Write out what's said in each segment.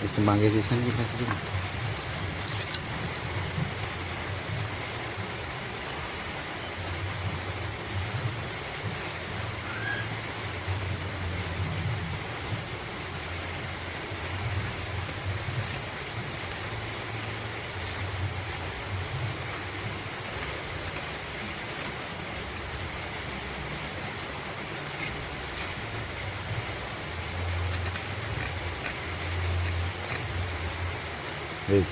Wis kembang sisan iki pasti. Wis.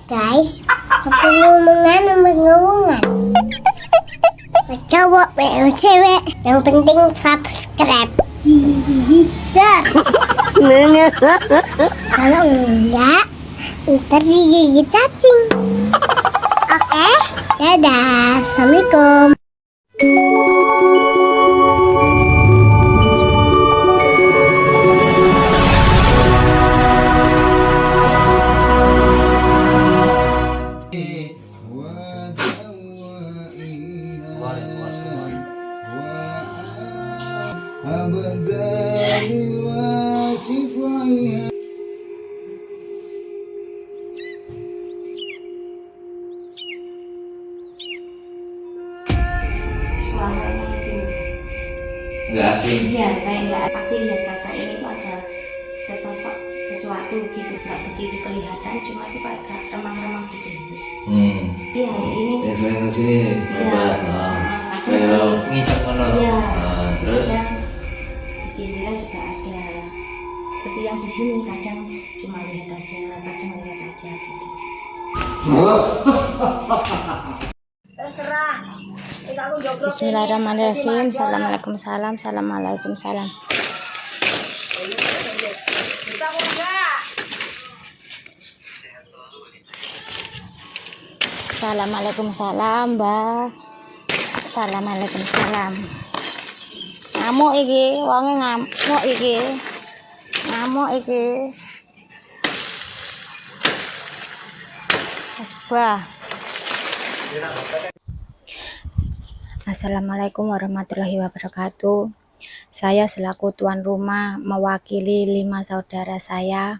Guys, ngomongan. Cowok, cewek, yang penting subscribe. Dah. Kalau enggak, ntar digigit cacing. Oke, dadah, assalamualaikum. Suaranya itu nggak asing. iya kayak nggak pasti lihat kaca ini tuh ada sesosok sesuatu gitu, nggak begitu kelihatan, cuma itu kayak remang-remang gitu terus iya ini Ya selain sini lebar, kayak nginjak mana. iya Terus kadang di jendela juga ada, seperti yang di sini kadang cuma lihat aja, kadang lihat aja gitu. Bismillahirrahmanirrahim. Assalamualaikum salam. Assalamualaikum salam. Assalamualaikum salam, Mbak. Assalamualaikum salam. Ngamuk iki, wonge ngamuk iki. Ngamuk iki. Asbah. Assalamualaikum warahmatullahi wabarakatuh. Saya selaku tuan rumah mewakili 5 saudara saya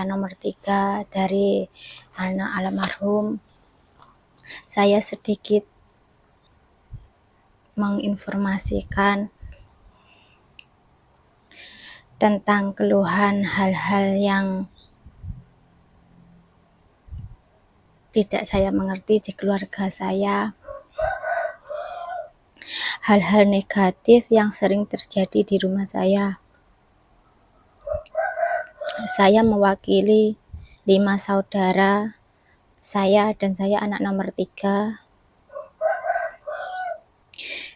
nomor 3 dari anak almarhum. Saya sedikit menginformasikan tentang keluhan hal-hal yang tidak saya mengerti di keluarga saya. Hal-hal negatif yang sering terjadi di rumah saya. Saya mewakili 5 saudara saya dan saya anak nomor 3.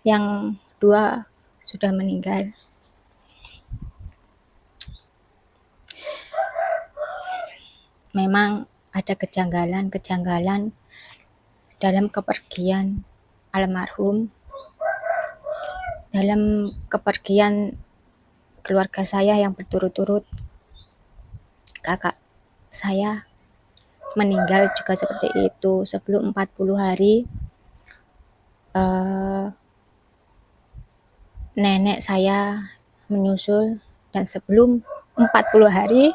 Yang 2 sudah meninggal. Memang ada kejanggalan dalam kepergian almarhum. Dalam kepergian keluarga saya yang berturut-turut, kakak saya meninggal juga seperti itu. Sebelum 40 hari nenek saya menyusul, dan sebelum 40 hari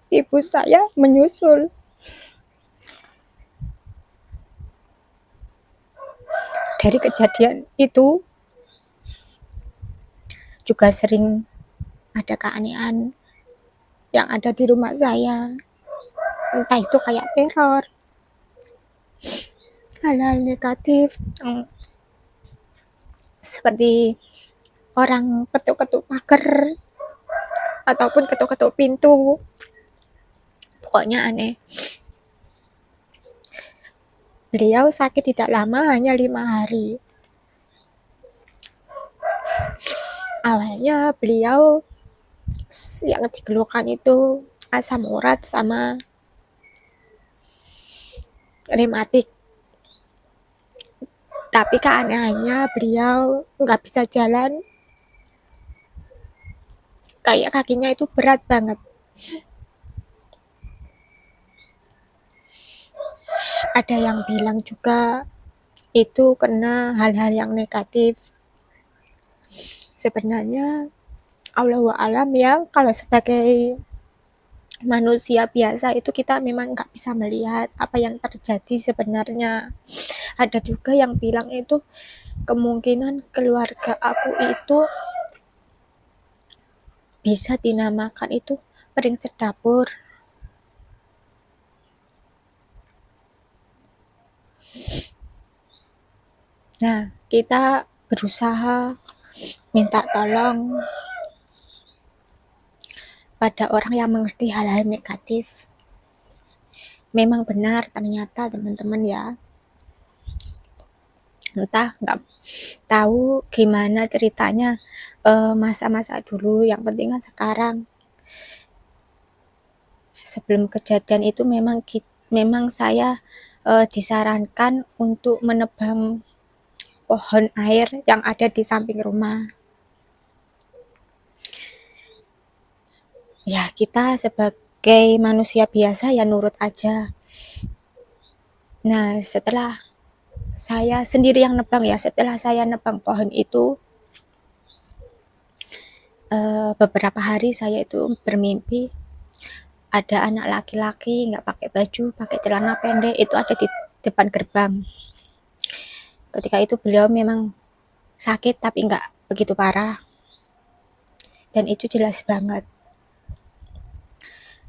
ibu saya menyusul. Dari kejadian itu juga sering ada keanehan yang ada di rumah saya, entah itu kayak teror, hal-hal negatif seperti orang ketuk-ketuk pagar ataupun ketuk-ketuk pintu. Pokoknya aneh. Beliau sakit tidak lama, hanya 5 hari. Awalnya beliau yang dikeluhkan itu asam urat sama rematik. Tapi keanehannya beliau nggak bisa jalan, kayak kakinya itu berat banget. Ada yang bilang juga itu kena hal-hal yang negatif. Sebenarnya Allahu a'lam ya, kalau sebagai manusia biasa itu kita memang nggak bisa melihat apa yang terjadi sebenarnya. Ada juga yang bilang itu kemungkinan keluarga aku itu bisa dinamakan itu peringkat dapur. Nah, kita berusaha minta tolong pada orang yang mengerti hal-hal negatif. Memang benar ternyata teman-teman ya. Entah nggak tahu gimana ceritanya masa-masa dulu. Yang penting kan sekarang. Sebelum kejadian itu memang saya disarankan untuk menebang pohon air yang ada di samping rumah. Ya, kita sebagai manusia biasa ya nurut aja. Nah, setelah saya sendiri yang nebang ya, setelah saya nebang pohon itu, beberapa hari saya itu bermimpi ada anak laki-laki nggak pakai baju, pakai celana pendek, itu ada di depan gerbang. Ketika itu beliau memang sakit tapi nggak begitu parah, dan itu jelas banget.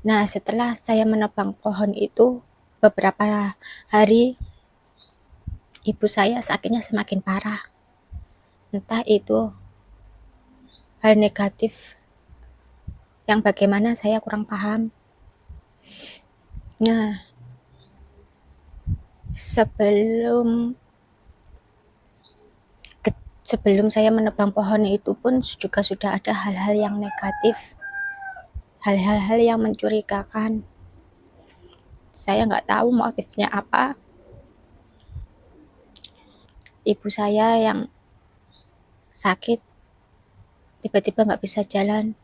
Nah, setelah saya menebang pohon itu beberapa hari, ibu saya sakitnya semakin parah. Entah itu hal negatif yang bagaimana saya kurang paham. Nah, sebelum saya menebang pohon itu pun juga sudah ada hal-hal yang negatif, hal-hal yang mencurigakan. Saya nggak tahu motifnya apa. Ibu saya yang sakit tiba-tiba nggak bisa jalan.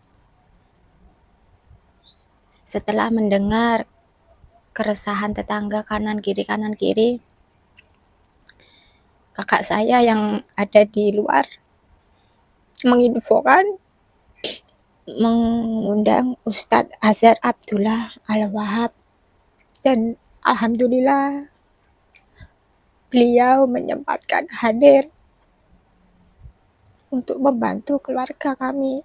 Setelah mendengar keresahan tetangga kanan kiri, kakak saya yang ada di luar menginfokan, mengundang Ustadz Azhar Abdullah Al-Wahab, dan alhamdulillah beliau menyempatkan hadir untuk membantu keluarga kami.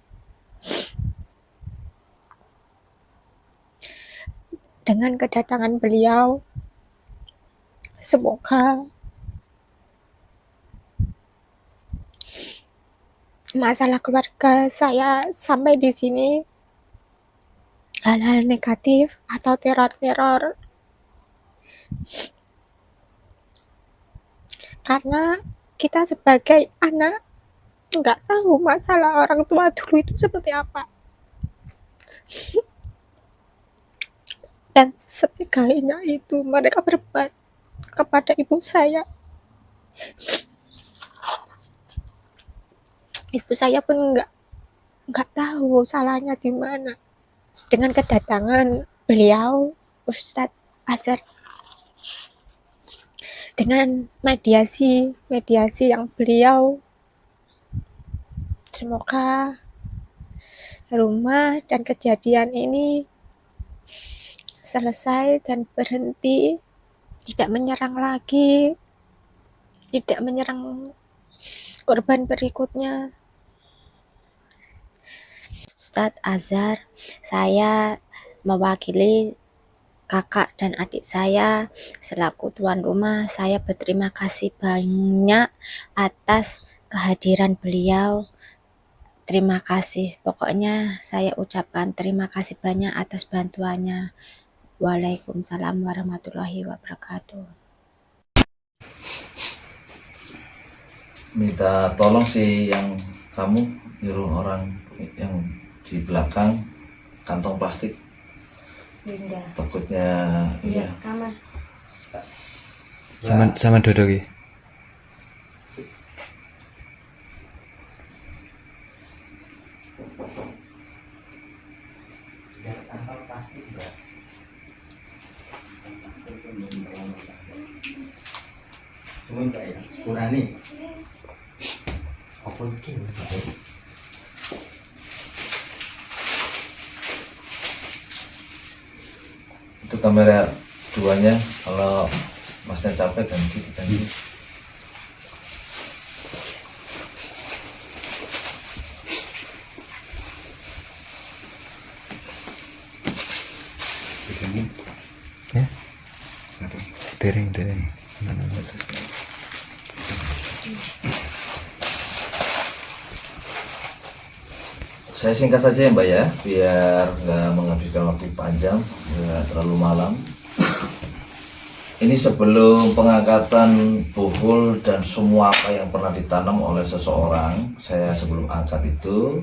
Dengan kedatangan beliau, semoga masalah keluarga saya sampai di sini, hal-hal negatif atau teror-teror, karena kita sebagai anak nggak tahu masalah orang tua dulu itu seperti apa. Dan seteganya itu mereka berbuat kepada ibu saya. Ibu saya pun nggak tahu salahnya di mana. Dengan kedatangan beliau, Ustadz Azhar, dengan mediasi yang beliau, semoga rumah dan kejadian ini selesai dan berhenti, tidak menyerang lagi, tidak menyerang korban berikutnya. Ustadz Azhar, saya mewakili kakak dan adik saya selaku tuan rumah, saya berterima kasih banyak atas kehadiran beliau. Terima kasih, pokoknya saya ucapkan terima kasih banyak atas bantuannya. Waalaikumsalam warahmatullahi wabarakatuh. Minta tolong sih yang kamu nyuruh orang yang di belakang kantong plastik. Linda. Takutnya Iya, kamar. Sama Dodo ki. Semuanya ya, kurani. Apa itu? Itu kamera duanya, kalau masnya capek ganti. Di sini. Ya. Apa? Tereng. Mana? Saya singkat saja ya Mbak ya, biar nggak menghabiskan waktu panjang, nggak terlalu malam. Ini sebelum pengangkatan buhul dan semua apa yang pernah ditanam oleh seseorang, saya sebelum angkat itu,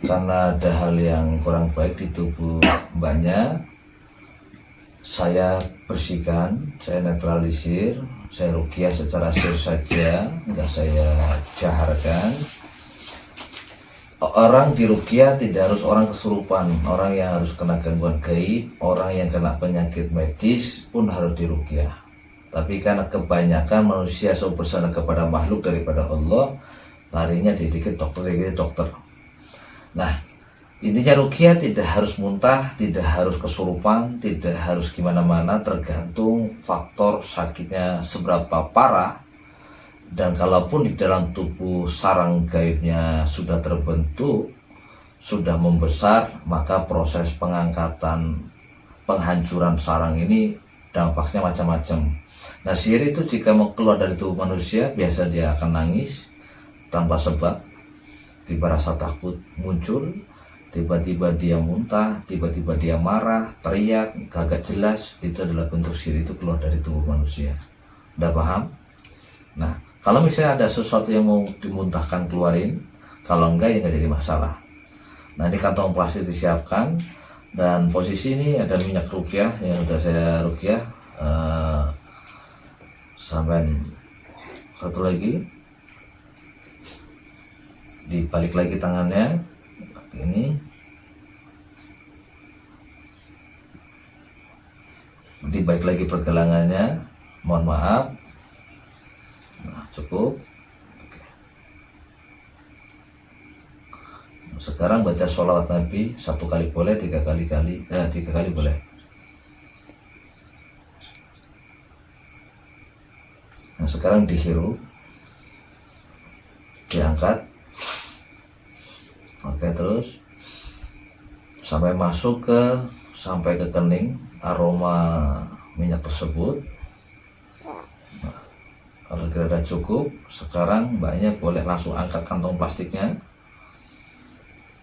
karena ada hal yang kurang baik di tubuh mbaknya, saya bersihkan, saya netralisir, saya ruqyah secara sir saja, nggak saya jaharkan. Orang di ruqyah tidak harus orang kesurupan, orang yang harus kena gangguan gaib, orang yang kena penyakit medis pun harus di ruqyah. Tapi karena kebanyakan manusia selalu bersandar kepada makhluk daripada Allah, larinya dikit dokter. Nah, intinya ruqyah tidak harus muntah, tidak harus kesurupan, tidak harus gimana-mana, tergantung faktor sakitnya seberapa parah. Dan kalaupun di dalam tubuh sarang gaibnya sudah terbentuk, sudah membesar, maka proses pengangkatan, penghancuran sarang ini dampaknya macam-macam. Nah, sihir itu jika mau keluar dari tubuh manusia, biasa dia akan nangis tanpa sebab, tiba rasa takut muncul, tiba-tiba dia muntah, tiba-tiba dia marah, teriak, kagak jelas. Itu adalah bentuk sihir, itu keluar dari tubuh manusia. Udah paham? Nah, kalau misalnya ada sesuatu yang mau dimuntahkan keluarin, kalau enggak ya nggak jadi masalah. Nah, di kantong plastik disiapkan, dan posisi ini ada minyak ruqyah yang sudah saya ruqyah. Sampai satu lagi, dibalik lagi tangannya, ini dibalik lagi pergelangannya, mohon maaf. Nah, cukup. Oke. Sekarang baca sholawat Nabi 1 kali boleh, 3 kali boleh. Nah, sekarang dihirup, diangkat. Oke, terus sampai masuk sampai ke kening aroma minyak tersebut. Kalau kira cukup, sekarang mbaknya boleh langsung angkat kantong plastiknya.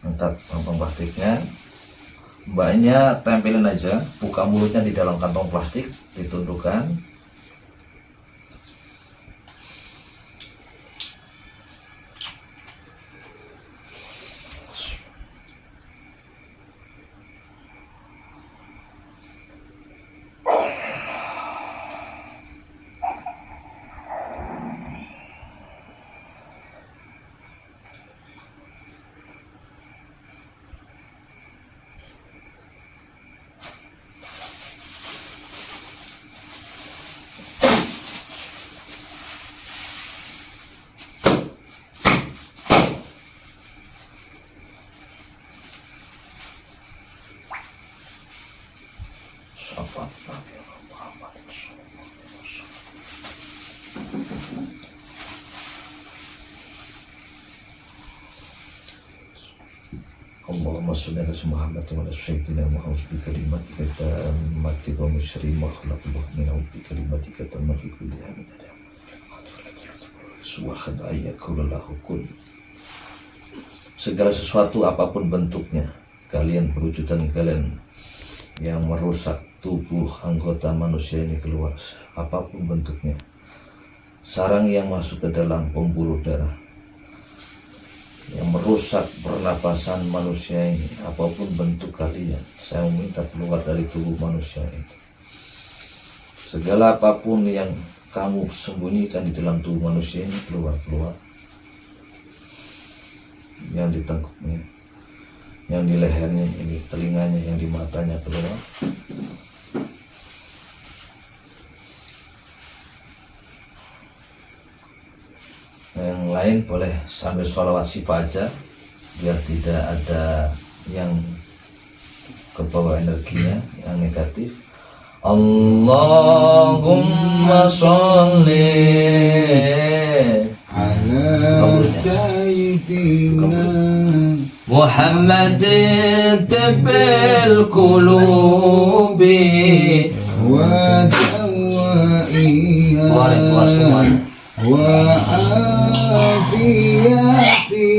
Angkat kantong plastiknya, mbaknya tempelin aja, buka mulutnya di dalam kantong plastik, ditundukkan. Allahumma sholli ala Muhammad wa ala sayyidina Muhammad bi kalimatika tammati wa min syarri ma khalaq wa bi kalimatika tammati kulli hamid subhan ayyakul lahu kun. Segala sesuatu apapun bentuknya, kalian perwujudan kalian yang merusak tubuh anggota manusia ini keluar, apapun bentuknya. Sarang yang masuk ke dalam pembuluh darah, yang merusak pernapasan manusia ini, apapun bentuk kalian, saya meminta keluar dari tubuh manusia ini. Segala apapun yang kamu sembunyikan di dalam tubuh manusia ini, keluar. Yang ditengkuknya, yang di lehernya ini, telinganya, yang di matanya keluar. Yang lain boleh sambil sholawat syifa aja biar tidak ada yang kebawa energinya yang negatif. Allahumma sholli ala sayyidina Muhammadin tibbil qulubi wa dawaiha wa afiyati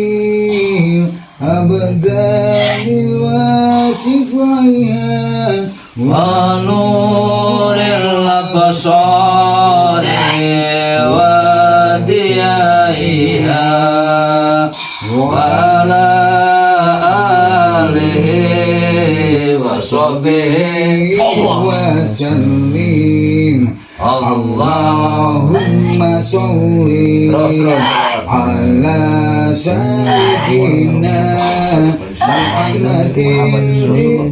abdani wa sifaiha wa nuril absari wa diyaiha wa ala alihi wa sahbihi wa sallim. Allahumma sholli ala sayyidina Muhammadin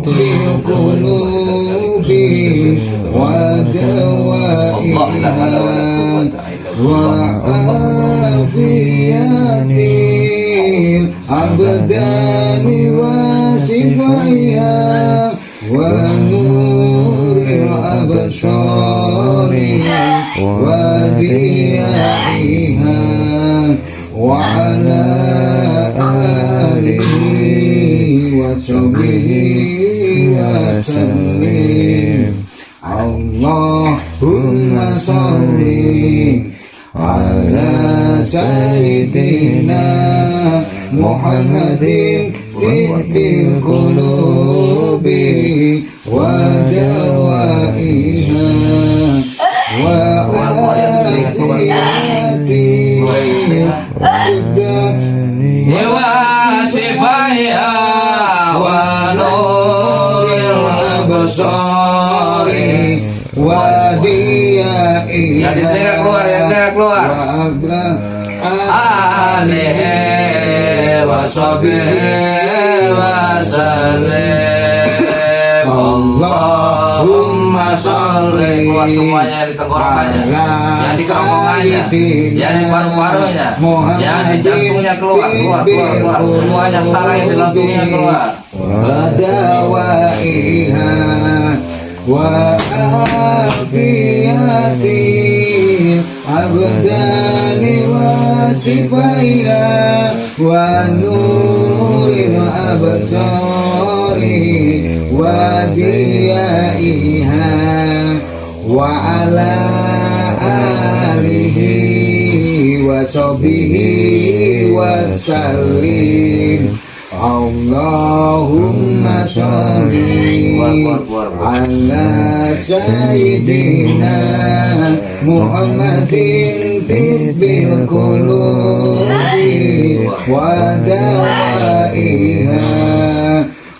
bil qulubi wa dawaiha wa afiyatil abdani wa sifaiha wa nuril absari wa diyaiha wa ala alihi wa sahbihi wa sallim. Allahumma sholli ala sayyidina Muhammadin tibbil qulubi wa dawaiha wa afiyati wa sifaiha wa nuril absari wa diyaiha. Yang di telinga keluar, yang di telinga keluar. Alihi wa sahbihi wa sallim. Allahumma sholli. Keluar semuanya yang di tenggorokannya, yang di kerongkongannya, yang di paru-parunya, yang di jantungnya keluar, keluar. Semuanya sarang yang di lambungnya keluar. Wadawaiha wa afiyati abdani wa sifaiha wa nuril absari wa diyaiha wa ala alihi wa sahbihi wa sallim. Allahumma sholli ala sayyidina Muhammadin tibbil qulubi wa dawaiha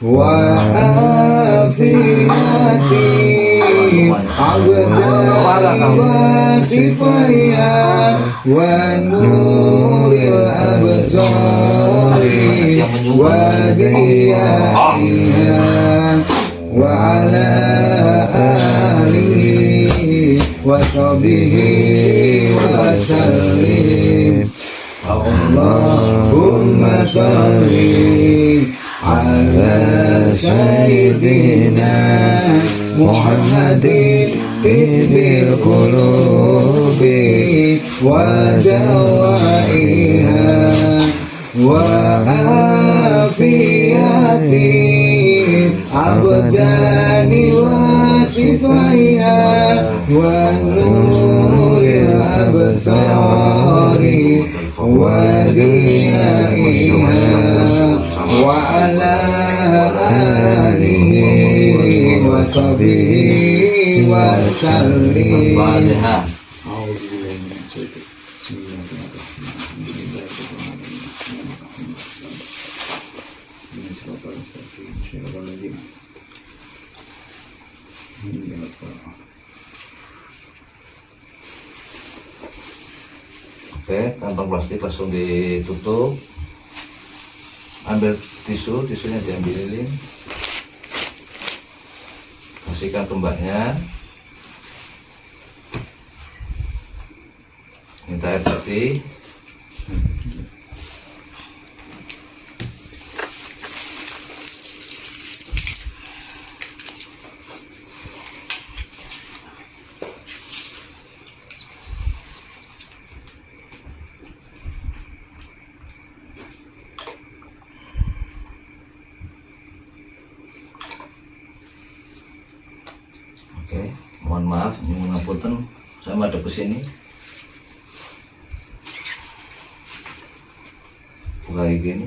wa afiyati abdani wa sifaiha wa nuril absari wa diyaiha wa ala alihi wa sahbihi wa sallim. Allahumma sholli ala sayyidina Muhammadin tibbil qulubi wa dawaiha wa afiyati abdani wa sifaiha wa nuril absari wa diyaiha wa ala alihi wa sahbihi wa sallim. Oke, kantong plastik langsung ditutup. ambil tisunya diambilin, kasihkan ke mbaknya, minta air putih, oke, mohon maaf, ngapunten, saya madep ke sini. Buka kayak gini.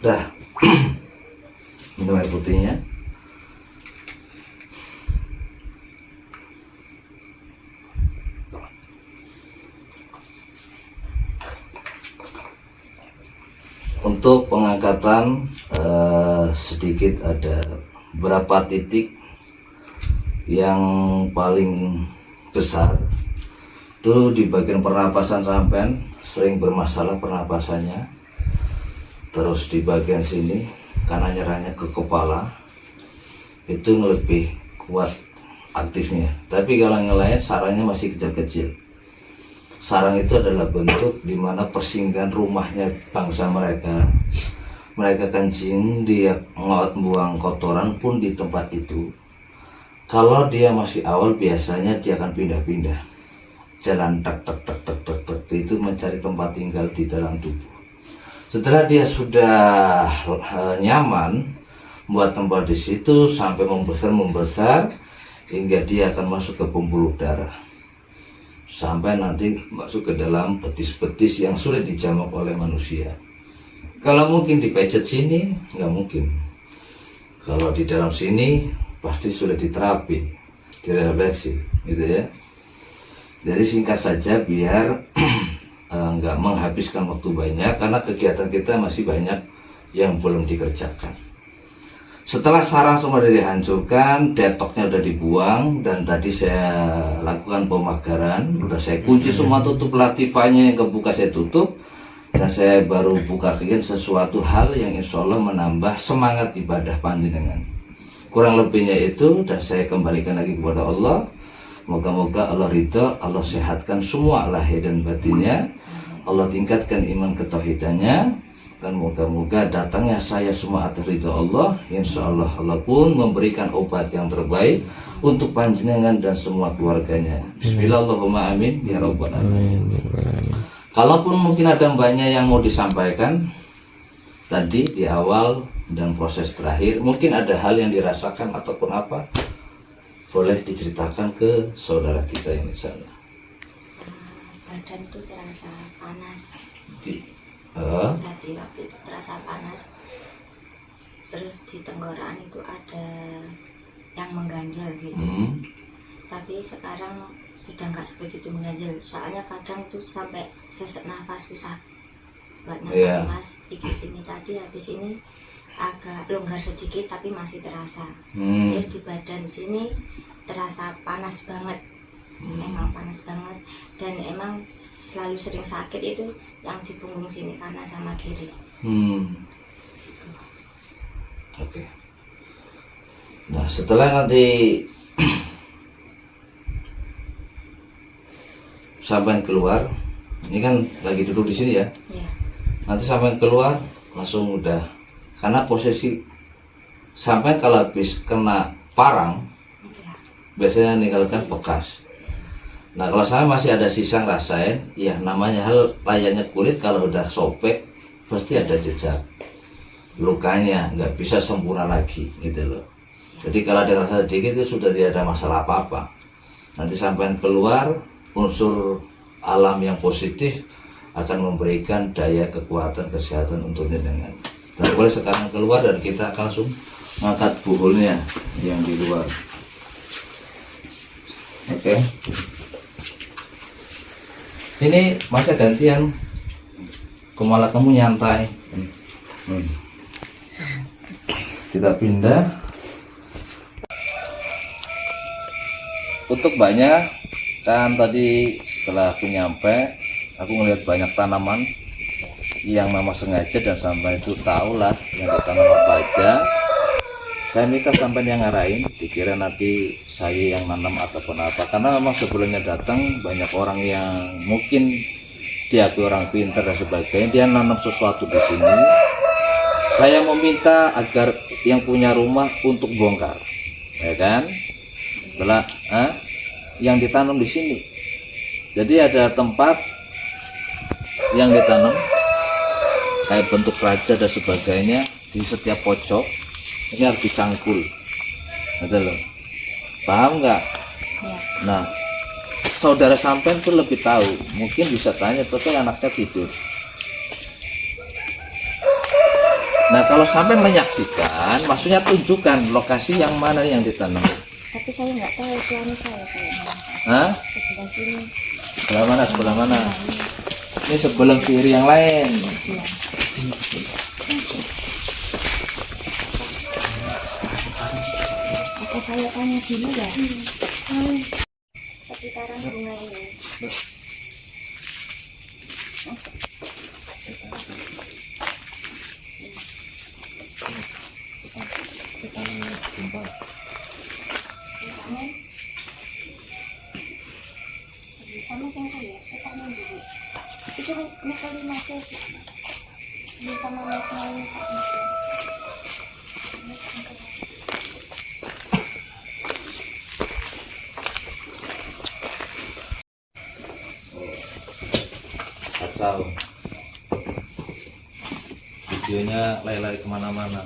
Dah, minum air putihnya. Untuk pengangkatan sedikit ada beberapa titik yang paling besar itu di bagian pernapasan sampean sering bermasalah pernapasannya. Terus di bagian sini karena nyerahnya ke kepala itu lebih kuat aktifnya. Tapi kalau yang lain sarangnya masih kecil-kecil. Sarang itu adalah bentuk dimana persinggahan rumahnya bangsa mereka. Mereka kencing, dia buang kotoran pun di tempat itu. Kalau dia masih awal biasanya dia akan pindah-pindah. Jalan tak itu mencari tempat tinggal di dalam tubuh. Setelah dia sudah nyaman buat tempat di situ sampai membesar hingga dia akan masuk ke pembuluh darah sampai nanti masuk ke dalam betis-betis yang sudah dijamak oleh manusia. Kalau mungkin dipecet sini nggak mungkin. Kalau di dalam sini pasti sudah diterapi, direfleksi, gitu ya. Jadi singkat saja biar nggak menghabiskan waktu banyak karena kegiatan kita masih banyak yang belum dikerjakan. Setelah sarang semua sudah dihancurkan, detoknya udah dibuang dan tadi saya lakukan pemagaran, udah saya kunci semua, tutup latifahnya yang kebuka saya tutup dan saya baru buka lagi sesuatu hal yang insya Allah menambah semangat ibadah panjenengan. Kurang lebihnya itu dan saya kembalikan lagi kepada Allah. Moga-moga Allah ridha, Allah sehatkan semua lahir dan batinnya, Allah tingkatkan iman ketauhidannya, dan moga-moga datangnya saya semua atas ridha Allah. Insya Allah Allah pun memberikan obat yang terbaik untuk panjenengan dan semua keluarganya. Bismillahirrahmanirrahim, amin ya rabbal alamin. Kalaupun mungkin ada banyak yang mau disampaikan tadi di awal Dan proses terakhir mungkin ada hal yang dirasakan ataupun apa, boleh diceritakan ke saudara kita yang di sana. Badan tuh terasa panas. Tadi waktu itu terasa panas. Terus di tenggorokan itu ada yang mengganjal gitu. Tapi sekarang sudah nggak sebegitu mengganjal. Soalnya kadang tuh sampai sesak nafas susah buat nafas mas. Ini tadi habis ini agak longgar sedikit tapi masih terasa. Terus di badan sini terasa panas banget. Memang panas banget, dan emang selalu sering sakit itu yang di punggung sini, kanan sama kiri. Oke. Nah setelah nanti sampai keluar, ini kan lagi duduk di sini ya. Nanti sampai keluar langsung udah, karena posisi sampai kalau habis kena parang biasanya ninggalkan bekas. Nah kalau saya masih ada sisa ngerasain, ya namanya hal layaknya kulit, kalau udah sobek pasti ada jejak lukanya, nggak bisa sempurna lagi gitu loh. Jadi kalau ada rasa sedikit itu sudah tidak ada masalah apa-apa. Nanti sampai keluar, unsur alam yang positif akan memberikan daya kekuatan kesehatan untuk jenengan. Dan boleh sekarang keluar dan kita akan langsung mengangkat buhulnya yang di luar. Oke. Ini masa gantian, kepala kamu nyantai. Kita pindah. Untuk banyak kan tadi setelah aku nyampe, aku ngelihat banyak tanaman yang mama sengaja dan sampai itu tahu lah yang ditanam apa aja. Saya minta sampai yang ngarahin, dikira nanti saya yang nanam ataupun apa, karena memang sebelumnya datang banyak orang yang mungkin diakui orang pintar dan sebagainya, dia nanam sesuatu di sini. Saya meminta agar yang punya rumah untuk bongkar, ya kan? Setelah yang ditanam di sini, jadi ada tempat yang ditanam kayak bentuk raja dan sebagainya di setiap pojok. Ini harus dicangkul, gitu loh. Paham nggak? Nah, saudara sampean tuh lebih tahu, mungkin bisa tanya, tapi anaknya tidur. Nah, kalau sampean menyaksikan, maksudnya tunjukkan lokasi yang mana yang ditanam. Tapi saya nggak tahu suami saya kayaknya. Sebelah sini. Sebelah mana? Sebelah mana? Ini sebelah kiri yang lain. Saya tanya dulu ya. Sekitaran bunga ini. Sama saya ya, kita dulu. Itu nekali masih bisa melalui kacau, videonya lari-lari kemana-mana.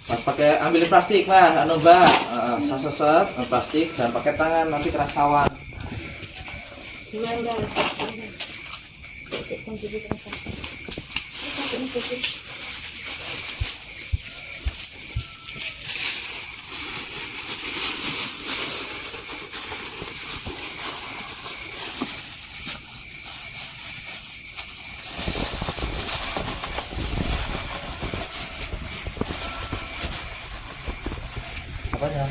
Mas pakai ambil plastik mas, mbak, saset plastik, jangan pakai tangan nanti kena kawan. Gimana? Cek kunci terasa. Apanya?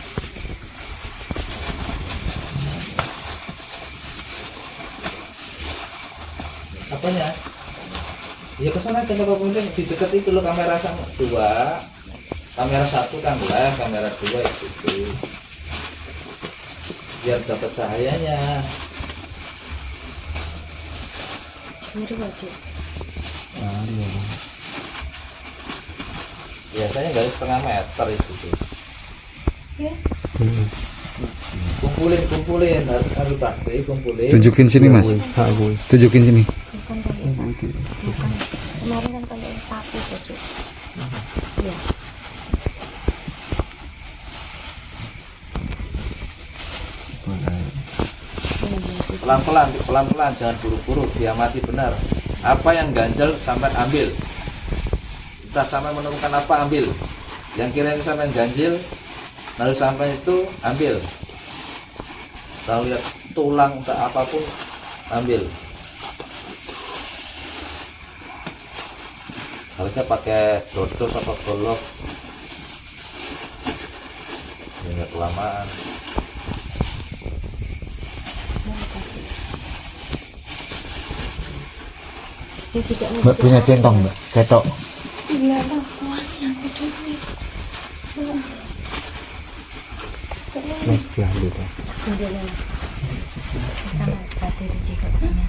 Apanya? Ya kesana aja Bapak Bunda, di dekat itu loh kamera sama dua, kamera satu kan lah, kamera dua itu biar dapat cahayanya. Ini wajib. Biasanya nggak setengah meter itu tuh. Ya. Kumpulin harus plastik, kumpulin. Tunjukin sini mas, tunjukin sini. Bukan kali. gitu. Bukan. Kemarin kan kayak paku aja. Iya. Pelan-pelan, jangan buru-buru, diamati benar. Apa yang ganjel sampai ambil. Kita sampai menemukan apa, ambil. Yang kiranya sampai ganjil, lalu sampai itu ambil. Kalau lihat tulang atau apapun, ambil. Harusnya pakai dodos atau golok. Ya nggak kelamaan. Dia tidak Mbak punya centong Mbak, cetok. Iya lah, kuatnya aku dulu. Mas diambil deh. Udah sama bateri di katanya.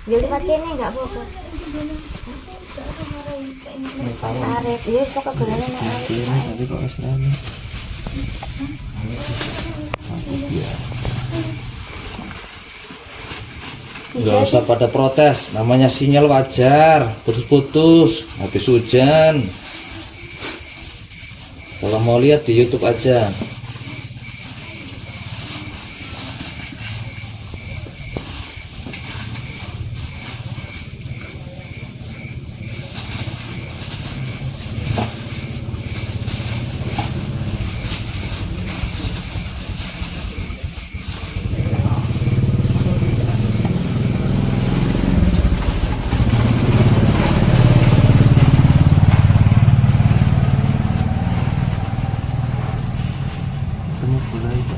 Jadi pakai ini nggak apa-apa. Tarik, dia pokok gulanya naik. Tapi kok istilahnya Nggak usah pada protes, namanya sinyal wajar, putus-putus, habis hujan. Kalau mau lihat di YouTube aja. ketemu bola itu.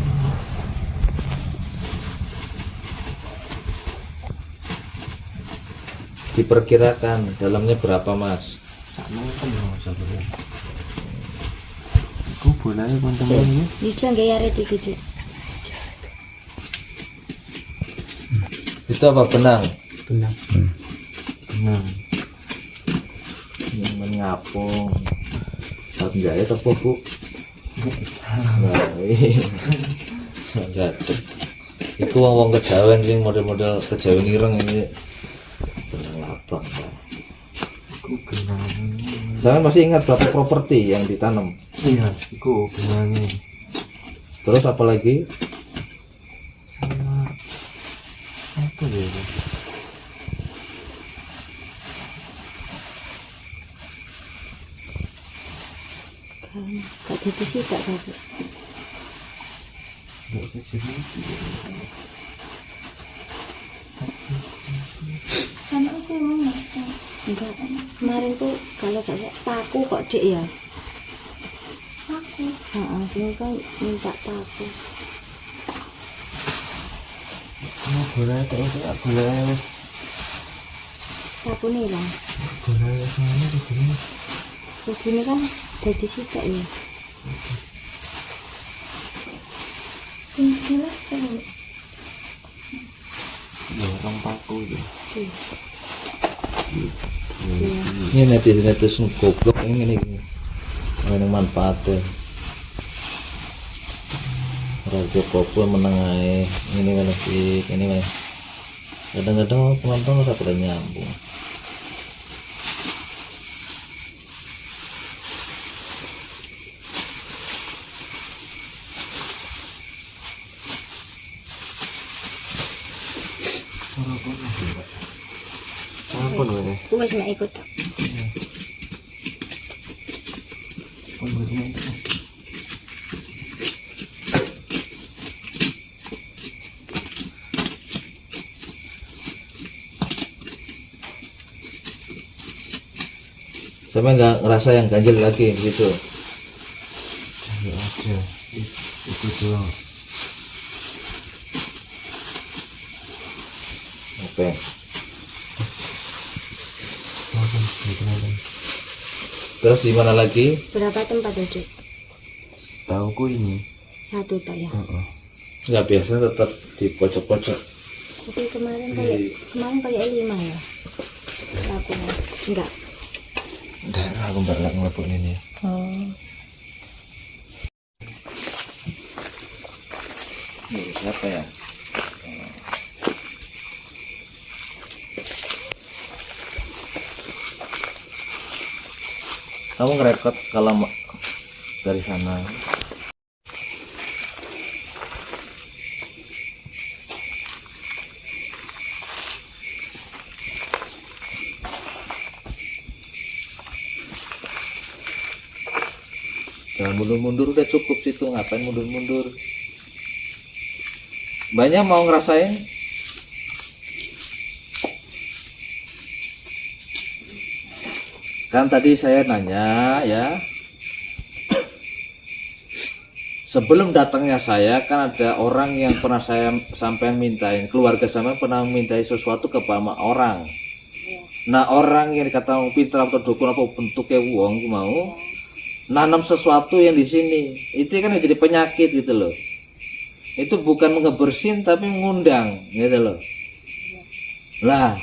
Diperkirakan dalamnya berapa, Mas? Sama kan mau sabar. Iku bolanya pun temen ini. Bisa nggak ya reti gitu? Itu apa, benang? Benang. Benang. Yang mengapung. Saat jahit apa, Bu? Enggak. Iku wong kejawen sing model-model kejawen ireng ini. Benang lapang. Iku benang. Jangan masih ingat berapa properti yang ditanam. Iya, iku benangnya. Terus apa lagi? Sama apa ya? Kak Diti sih tak tahu. Enggak kecil. Enggak. Kemarin tuh kalau kayak paku kok Dek ya. Paku. Sini kan minta paku. Mau bola itu bola Paku nih lah. bola mana begini? Begini kan dari situ ya. Sini lah saya. Ya orang paku itu. Ini netizen goblok ini ini manfaatnya. Radio Kopo menengahi ini sih ini mas. Kadang-kadang penonton nggak pernah nyambung. Apa nih? Aku masih mau ikut. Sampai nggak ngerasa yang ganjil lagi gitu. Ya ada. Itu doang. Oke. Terus di mana lagi? Berapa tempat ya Dek? Tauku ini. Satu tak ya. Nggak, biasa tetap di pojok-pojok. Tapi kemarin kayak 5 ya. Aku enggak. Udah aku balik ngelebuk ini. Oh. Siapa ya? Kamu ngerekod kalau dari sana. Jangan mundur-mundur, udah cukup situ, ngapain mundur-mundur. Banyak mau ngerasain? Kan tadi saya nanya ya, sebelum datangnya saya kan ada orang yang pernah saya sampai mintain, keluarga saya pernah mintai sesuatu kepada orang. Nah orang yang dikata pintar atau dukun apa bentuknya wong mau nanam sesuatu yang di sini, itu kan jadi penyakit gitu loh. Itu bukan ngebersin tapi mengundang gitu loh. Lah,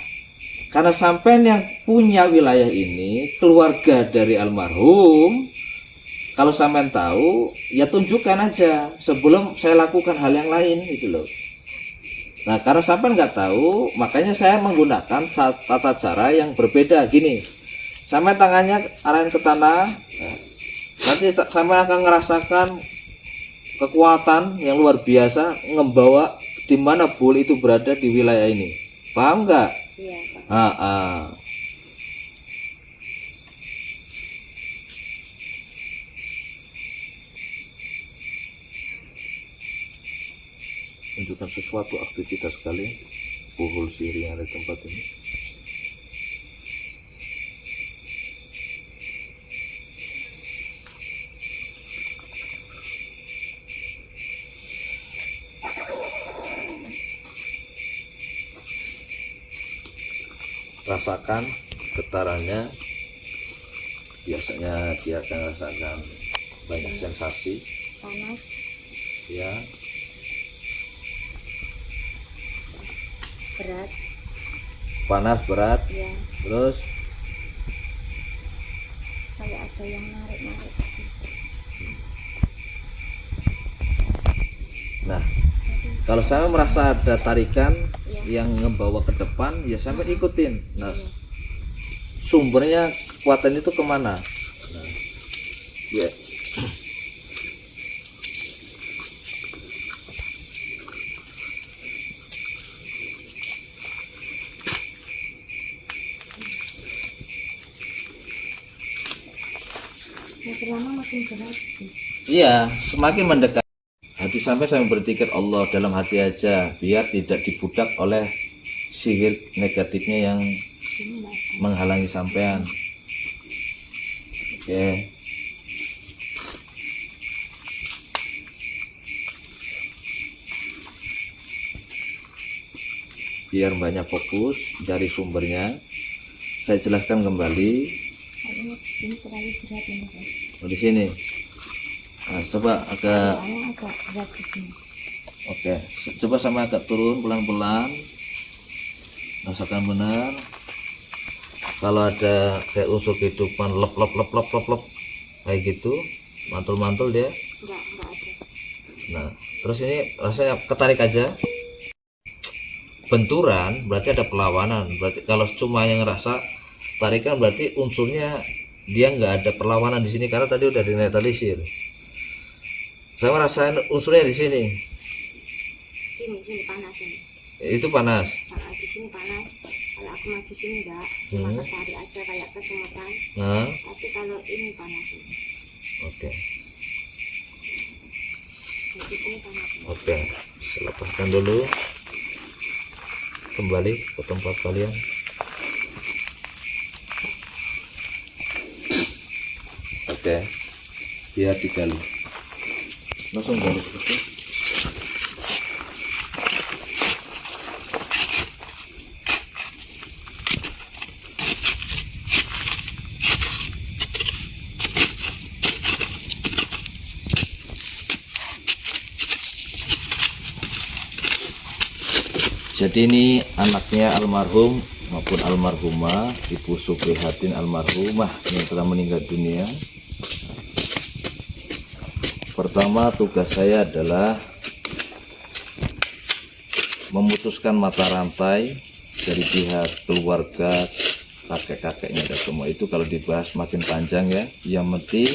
karena sampean yang punya wilayah ini keluarga dari almarhum, kalau sampean tahu ya tunjukkan aja sebelum saya lakukan hal yang lain gitu loh. Nah karena sampean nggak tahu, makanya saya menggunakan tata cara yang berbeda gini. Sampai tangannya arahin ke tanah, nanti sampai akan ngerasakan kekuatan yang luar biasa ngebawa di mana bola itu berada di wilayah ini. Paham nggak? Iya, Pak. Tunjukkan sesuatu aktivitas kalian, puhul sihir yang ada di tempat ini. Rasakan getarannya, biasanya dia akan rasakan banyak sensasi Panas, ya, berat, panas berat, ya. terus Kayak ada yang narik-narik. nah kalau saya merasa ada tarikan yang ngebawa ke depan ya sampai ikutin. Nah sumbernya kekuatan itu kemana? Nah, ya. Makin lama makin berat. Iya, semakin mendekat hati sampai saya berpikir Allah dalam hati aja, biar tidak dibudak oleh sihir negatifnya yang menghalangi sampean. Oke. Biar banyak fokus dari sumbernya, saya jelaskan kembali. Ini terlalu berat ini, Pak. Oh, di sini. Nah, coba agak Agak berat di sini. oke, coba sama agak turun pelan-pelan, rasakan benar. Kalau ada kayak unsur kehidupan lep kayak gitu, mantul dia. Enggak ada. Nah terus ini rasanya ketarik aja, benturan berarti ada perlawanan. Berarti kalau cuma yang ngerasa tarikan berarti unsurnya dia nggak ada perlawanan di sini karena tadi udah dinetralisir. Saya merasakan unsurnya di sini. Sini panas ini. Itu panas. Kalau di sini panas. Kalau aku maju sini enggak, cuma ketarik aja kayak kesemutan. Nah, Tapi kalau ini panas ini. oke. Di sini panas. Oke, saya lepaskan dulu. Kembali ke tempat kalian. Oke, biar digali. Langsung balik ke situ. Jadi ini anaknya almarhum maupun almarhumah Ibu Suprihatin almarhumah yang telah meninggal dunia. Pertama tugas saya adalah memutuskan mata rantai dari pihak keluarga kakek-kakeknya ada semua. Itu kalau dibahas makin panjang ya. Yang penting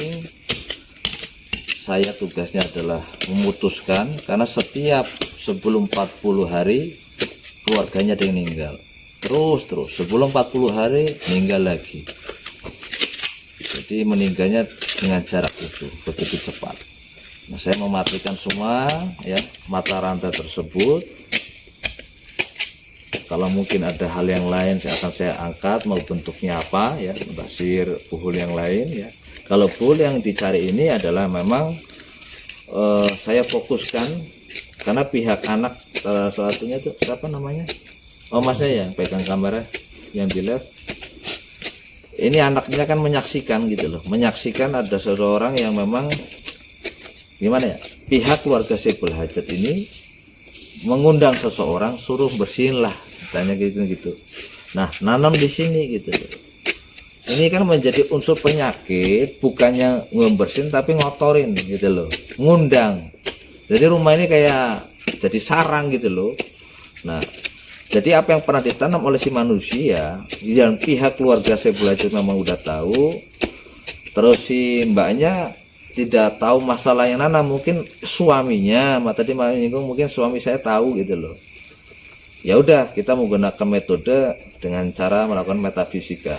saya tugasnya adalah memutuskan, karena setiap sebelum 40 hari keluarganya ada yang meninggal. Terus sebelum 40 hari meninggal lagi. Jadi meninggalnya dengan jarak itu begitu cepat. Nah, saya mematikan semua ya mata rantai tersebut. Kalau mungkin ada hal yang lain akan saya angkat, mau bentuknya apa ya, basir buhul yang lain ya. Kalau buhul yang dicari ini adalah memang saya fokuskan, karena pihak anak salah satunya itu siapa namanya? Oh, masnya ya pegang kamera yang di live. Ini anaknya kan menyaksikan gitu loh, menyaksikan ada seseorang yang memang gimana ya, pihak keluarga Saiful Hajat ini mengundang seseorang suruh bersihin lah, tanya gitu. Nah, nanam di sini gitu loh. Ini kan menjadi unsur penyakit, bukannya ngebersihin tapi ngotorin gitu loh, ngundang. Jadi rumah ini kayak jadi sarang gitu loh. Nah, jadi apa yang pernah ditanam oleh si manusia, yang pihak keluarga Saiful Hajat memang udah tahu, terus si mbaknya tidak tahu masalah yang nanam, mungkin suaminya, tadi menyinggung mungkin suami saya tahu gitu loh. Ya udah, kita menggunakan metode dengan cara melakukan metafisika.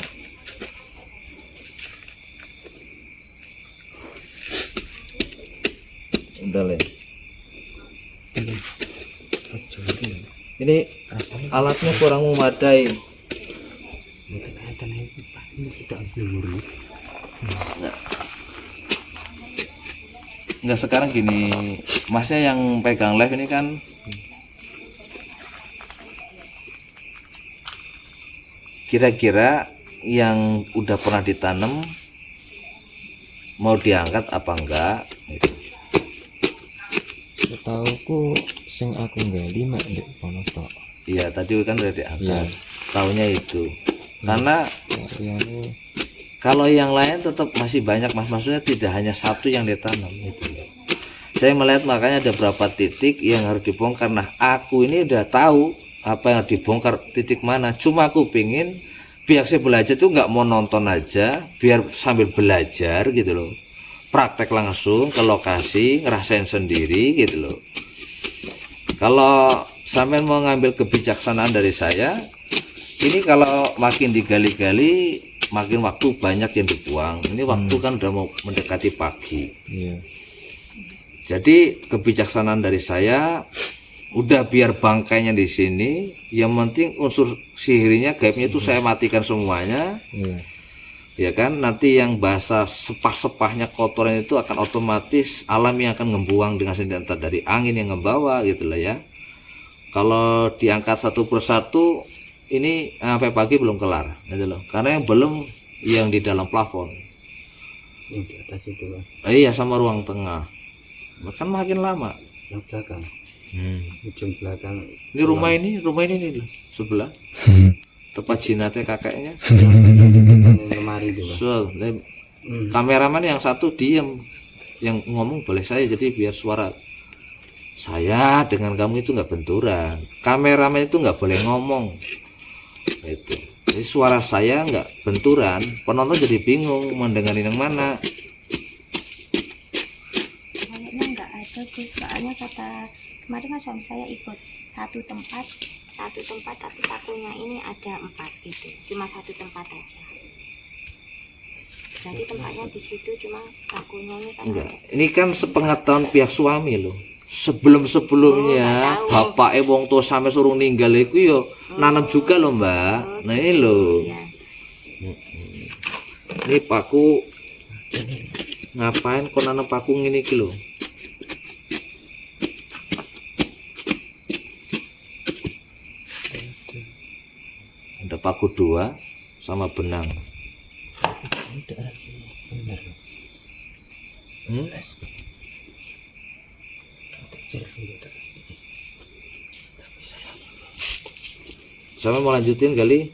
Udah Le. Ini alatnya kurang memadai. Enggak, sekarang gini, masnya yang pegang live ini kan kira-kira yang udah pernah ditanam mau diangkat apa enggak gitu. Setauku sing aku gali mak ndek kono tok. Iya, tadi kan udah diangkat. Iya. Taunya itu. Karena Ya, kalau yang lain tetap masih banyak mas, maksudnya tidak hanya satu yang ditanam itu. Saya melihat makanya ada beberapa titik yang harus dibongkar. Nah, aku ini udah tahu apa yang dibongkar, titik mana. Cuma aku pingin pihak saya belajar tuh nggak mau nonton aja, biar sambil belajar gitu loh. Praktek langsung ke lokasi, ngerasain sendiri gitu loh. Kalau sampai mau ngambil kebijaksanaan dari saya, ini kalau makin digali-gali, makin waktu banyak yang dibuang. Ini waktu kan udah mau mendekati pagi. iya. Jadi kebijaksanaan dari saya, udah biar bangkainya di sini, yang penting unsur sihirnya, gaibnya itu saya matikan semuanya. Iya. Ya kan, nanti yang bahasa sepah-sepahnya kotoran itu akan otomatis alam yang akan ngebuang dengan sendiri, entah dari angin yang ngebawa gitu lah ya. Kalau diangkat satu persatu ini sampai pagi belum kelar gitu loh, karena yang belum yang di dalam plafon yang di atas itu Pak. Iya, sama ruang tengah kan makin lama. Yang belakang ujung belakang Ini rumah ini nih sebelah tempat jinatnya kakeknya. lemari itu Pak. So, kameraman yang satu diem, yang ngomong boleh saya, jadi biar suara saya dengan kamu itu nggak benturan. Kameramen itu nggak boleh ngomong itu, jadi suara saya nggak benturan, penonton jadi bingung mendengarin yang mana. Kayaknya nggak ada Gus, soalnya kata kemarin kan suami saya ikut satu tempat tapi pakunya ini ada 4 gitu, cuma satu tempat aja. Jadi tempatnya di situ, cuma pakunya ini kan Enggak, ada. ini kan sepengetahuan pihak suami loh. Sebelumnya bapak wong tua sampai suruh ninggal itu yo nanam juga loh mbak. Nah ini loh, Iya. ini paku ngapain kok nanam paku ini kilo? Ada paku 2 sama benang. Sama mau lanjutin kali?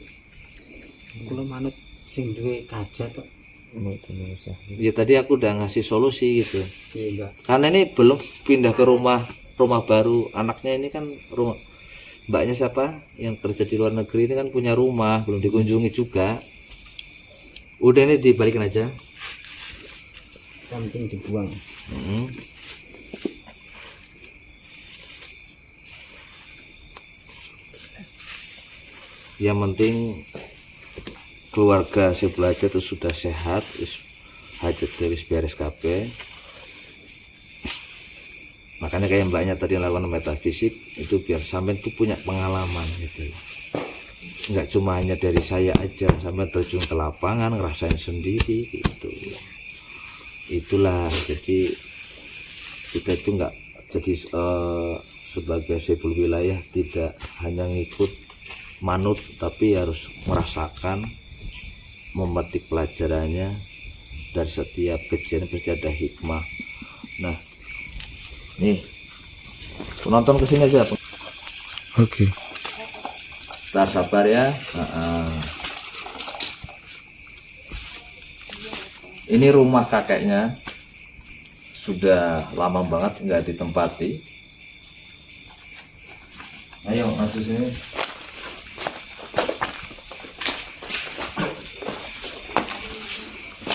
Kula manut sing duwe kaca tok. Ya tadi aku udah ngasih solusi gitu. Iya Mbak. Karena ini belum pindah ke rumah baru. Anaknya ini kan rumah mbaknya siapa yang kerja di luar negeri ini kan punya rumah, belum dikunjungi juga. Udah, ini dibalikin aja. Penting dibuang. Yang penting keluarga si belajar itu sudah sehat, hajat dari beres kabeh. Makanya kayak mbaknya tadi lakukan metafisik itu biar sampai tuh punya pengalaman gitu. Nggak cuma hanya dari saya aja, sampai terjun ke lapangan ngerasain sendiri gitu. Itulah jadi kita itu nggak jadi sebagai sipil wilayah tidak hanya ngikut manut, tapi harus merasakan, memetik pelajarannya dari setiap kejadian pasti ada hikmah. Nah, nih penonton kesini aja. Oke. Ntar sabar ya. Ini rumah kakeknya sudah lama banget nggak ditempati. Ayo masuk sini.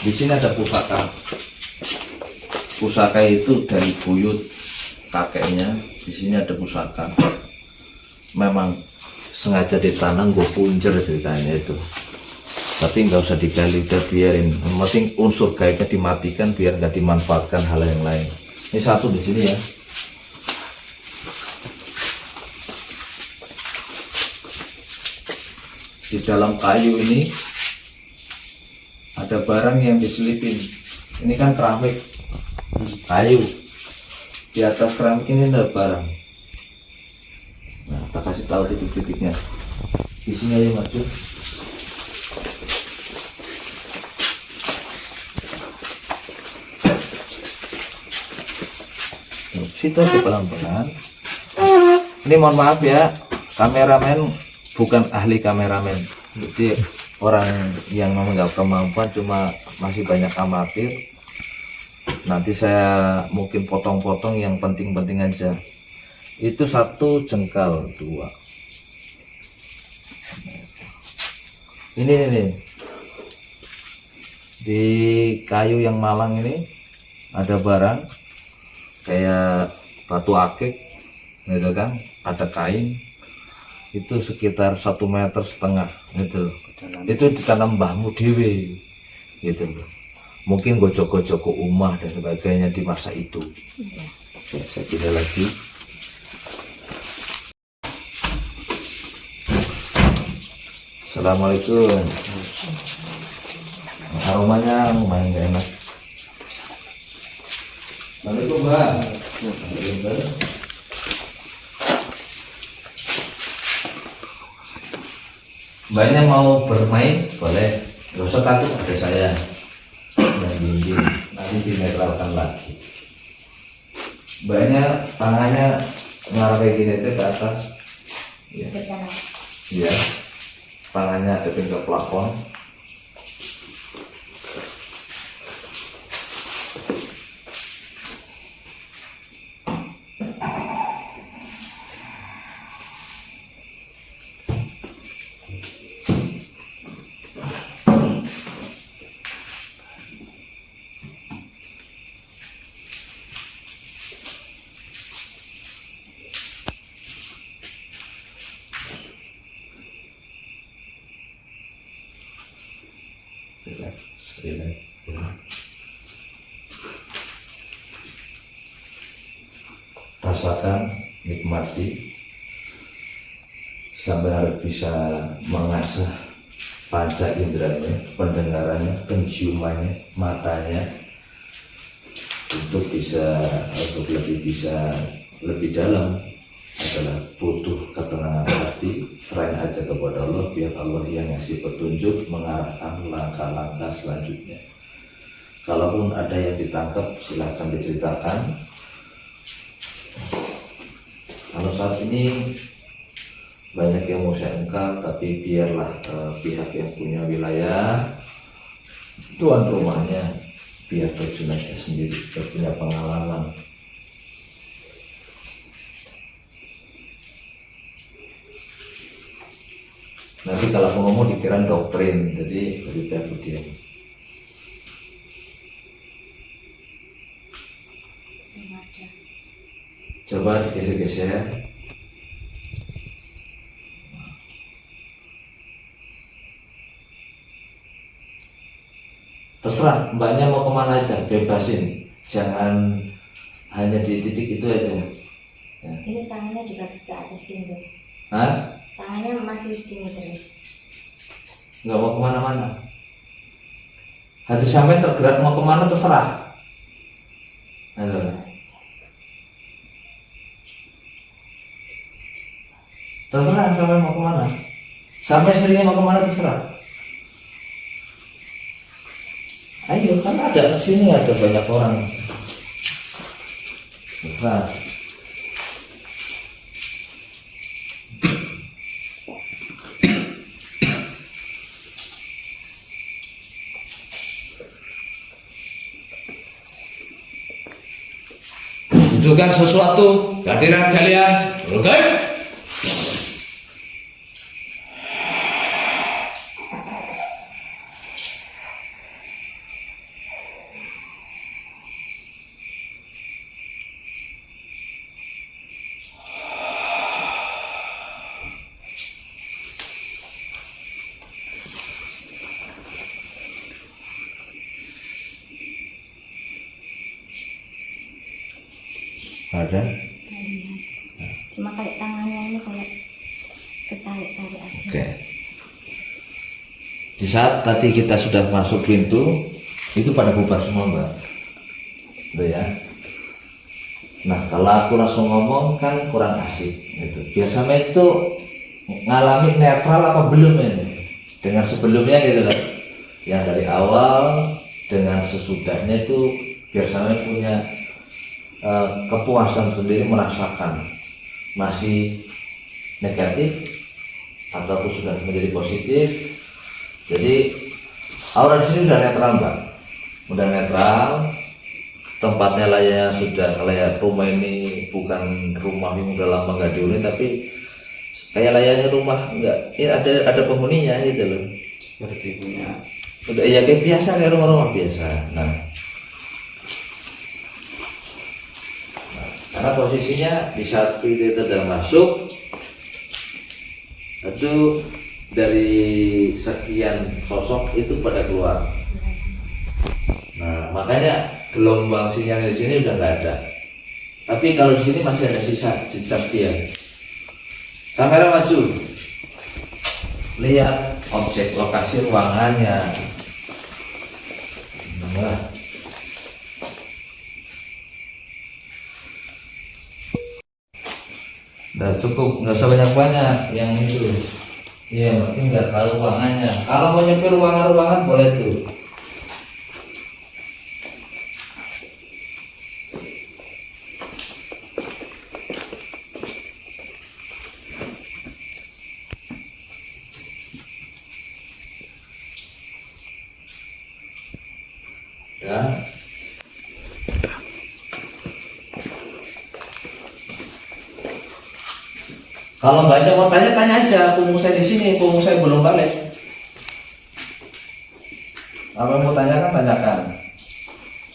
Di sini ada pusaka. Pusaka itu dari buyut kakeknya. Di sini ada pusaka. Memang sengaja ditanam gue punjer ceritanya itu. Tapi nggak usah digali, udah biarin. Yang penting unsur gaibnya dimatikan biar nggak dimanfaatkan hal yang lain. Ini satu di sini ya. Di dalam kayu ini ada barang yang diselipin. Ini kan keramik kayu, di atas keramik ini ada barang. Nah, kita kasih tahu titik-titiknya. Di sini aja maju. Situ aja pelan-pelan. Ini mohon maaf ya, kameramen bukan ahli kameramen. Jadi orang yang nggak kemampuan, cuma masih banyak amatir. Nanti saya mungkin potong-potong yang penting-penting aja. Itu 1 jengkal 2. Ini di kayu yang malang ini ada barang kayak batu akik gitu kan, ada kain itu sekitar 1,5 meter gitu. Itu ditanam mbahmu dewe gitu loh. Mungkin gojok-gojok ke umah dan sebagainya di masa itu. Ya, saya tidak lagi. Assalamualaikum. Aromanya lumayan gak enak. Assalamualaikum Mbak. Mbaknya mau bermain boleh, gak usah takut, ada saya yang bimbing, nanti dinetralkan lagi. Mbaknya tangannya ngarah kayak gini aja ke atas ya. Ya, tangannya ada ke plafon. Rasakan, nikmati, sampai harus bisa mengasah panca inderanya, pendengarannya, penciumannya, matanya, untuk lebih dalam adalah butuh ketenangan hati, serahin aja kepada Allah, biar Allah yang ngasih petunjuk mengarahkan langkah-langkah selanjutnya. Kalaupun ada yang ditangkap, silahkan diceritakan. Kalau saat ini banyak yang mau saya ungkap, tapi biarlah pihak yang punya wilayah, tuan rumahnya, biar terjun aja sendiri, biar punya pengalaman. Nanti kalau mau ngomong dikira doktrin, jadi lebih baik diam. ada. Coba digeser-geser. Terserah mbaknya mau kemana aja, bebasin, jangan hanya di titik itu aja. Ya. Ini tangannya juga ke atas gini guys. Hah? Tangannya masih gini terus. Nggak mau kemana-mana. Hati sampai tergerak mau kemana terserah. Halo. Terserah sampai mau kemana. Sampai istrinya mau kemana terserah. Ayo, kan ada sini ada banyak orang. Terserah. Tunjukkan sesuatu kehadiran kalian, oke? Ada. Cuma kayak tangannya ini kayak ketarik-tarik aja. Oke. Di saat tadi kita sudah masuk pintu, itu pada bubar semua mbak. Udah ya. Nah kalau aku langsung ngomong kan kurang asik. Gitu. Biasanya itu ngalamin netral apa belum ini? Dengan sebelumnya gitu kan. Yang dari awal dengan sesudahnya itu biasanya punya kepuasan sendiri, merasakan masih negatif ataupun sudah menjadi positif. Jadi aura di sini udah netral mbak, udah netral. Tempatnya layaknya sudah layak rumah ini bukan rumah yang udah lama nggak dihuni, tapi kayak layaknya rumah nggak, ini ada penghuninya gitu loh. Seperti punya. Udah ya kayak biasa, kayak rumah-rumah biasa. Nah karena posisinya di saat itu sudah masuk itu dari sekian sosok itu pada keluar. Nah makanya gelombang sinyal di sini udah nggak ada, tapi kalau di sini masih ada sisa jejak dia. Kamera maju, lihat objek lokasi ruangannya. Nah, udah cukup, nggak usah banyak-banyak yang itu. Iya, penting nggak tahu ruangannya. Kalau mau nyepir ruangan-ruangan boleh tuh. Ya. Kalau banyak mau tanya aja, punggung saya di sini, punggung saya belum balik. Apa yang mau tanyakan, tanyakan.